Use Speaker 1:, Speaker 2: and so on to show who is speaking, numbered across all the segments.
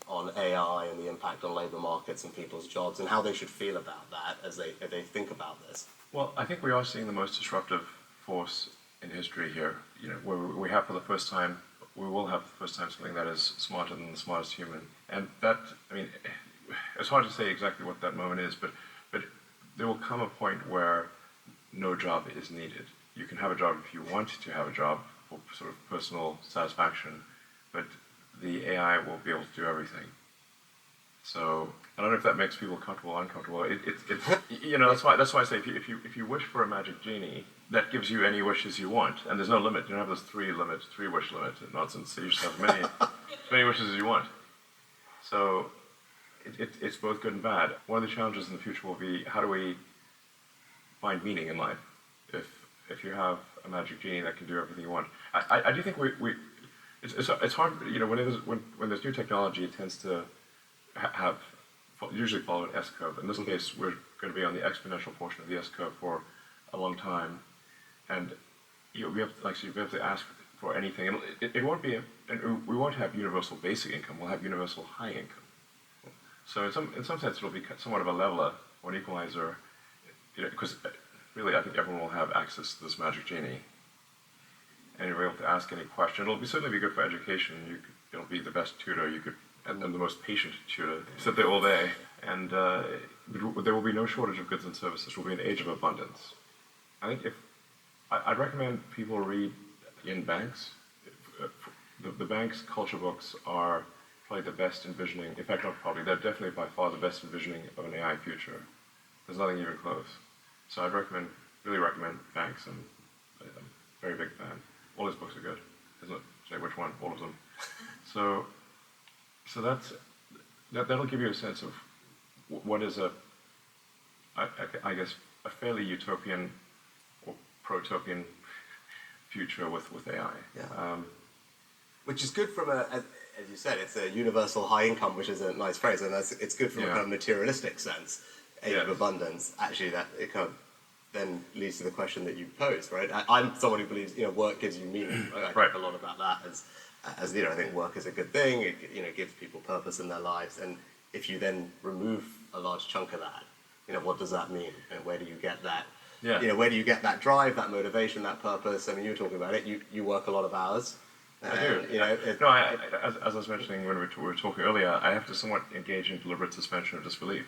Speaker 1: on AI and the impact on labour markets and people's jobs, and how they should feel about that as they think about this?
Speaker 2: Well, I think we are seeing the most disruptive force in history here. Where we have for the first time, we will have for the first time something that is smarter than the smartest human. And that, I mean, it's hard to say exactly what that moment is, but there will come a point where no job is needed. You can have a job if you want to have a job for sort of personal satisfaction, but the AI will be able to do everything. So I don't know if that makes people comfortable or uncomfortable. That's why I say if you wish for a magic genie, that gives you any wishes you want, and there's no limit. You don't have this three wish limit nonsense. So you just have many wishes as you want. So it's both good and bad. One of the challenges in the future will be, how do we find meaning in life? If you have a magic genie that can do everything you want, I do think it's hard. When there's new technology, it tends to usually follow an S curve. In this case, we're going to be on the exponential portion of the S curve for a long time, and we have to ask for anything. And it won't be, we won't have universal basic income. We'll have universal high income. So in some sense, it'll be somewhat of a leveler or an equalizer, because really, I think everyone will have access to this magic genie, and you'll be able to ask any question. It'll certainly be good for education. It'll be the best tutor you could, and the most patient tutor. Sit there all day, and there will be no shortage of goods and services. We'll be an age of abundance. I think I'd recommend people read in banks. The banks' culture books are probably the best envisioning. In fact, not probably. They're definitely by far the best envisioning of an AI future. There's nothing even close. So I'd really recommend banks, and I'm a very big fan. All his books are good. Doesn't say which one, all of them. So that'll give you a sense of what is I guess a fairly utopian or protopian future with AI.
Speaker 1: Yeah. Which is good from as you said, it's a universal high income, which is a nice phrase, and it's good from a kind of materialistic sense. Age of abundance, actually, that it kind of then leads to the question that you posed, right? I'm someone who believes work gives you meaning. Right? I think a lot about that as I think work is a good thing. It gives people purpose in their lives, and if you then remove a large chunk of that, what does that mean? And where do you get that?
Speaker 2: Yeah.
Speaker 1: Where do you get that drive, that motivation, that purpose? I mean, you were talking about it. You work a lot of hours.
Speaker 2: I do. As I was mentioning when we were talking earlier, I have to somewhat engage in deliberate suspension of disbelief,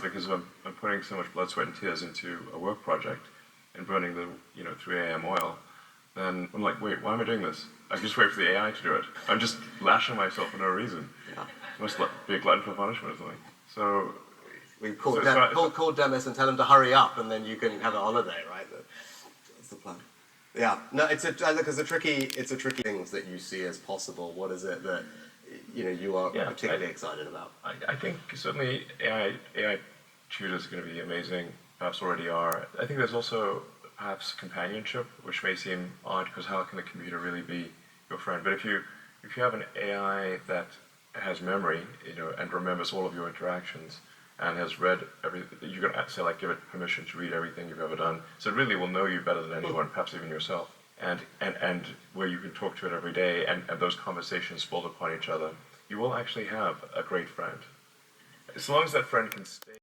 Speaker 2: because I'm putting so much blood, sweat, and tears into a work project and burning the 3 a.m. oil. Then I'm like, wait, why am I doing this? I can just wait for the AI to do it. I'm just lashing myself for no reason. Yeah. I must be a glutton for punishment or something. So
Speaker 1: we call Demis and tell him to hurry up, and then you can have a holiday, right? That's the plan. Yeah, no, it's a tricky things that you see as possible. What is it that you are particularly excited about?
Speaker 2: I think certainly AI tutors are going to be amazing. Perhaps already are. I think there's also perhaps companionship, which may seem odd, because how can a computer really be your friend? But if you have an AI that has memory, and remembers all of your interactions, and has read everything, you can say, like, give it permission to read everything you've ever done. So it really will know you better than anyone, perhaps even yourself. And where you can talk to it every day, and those conversations build upon each other, you will actually have a great friend. As long as that friend can stay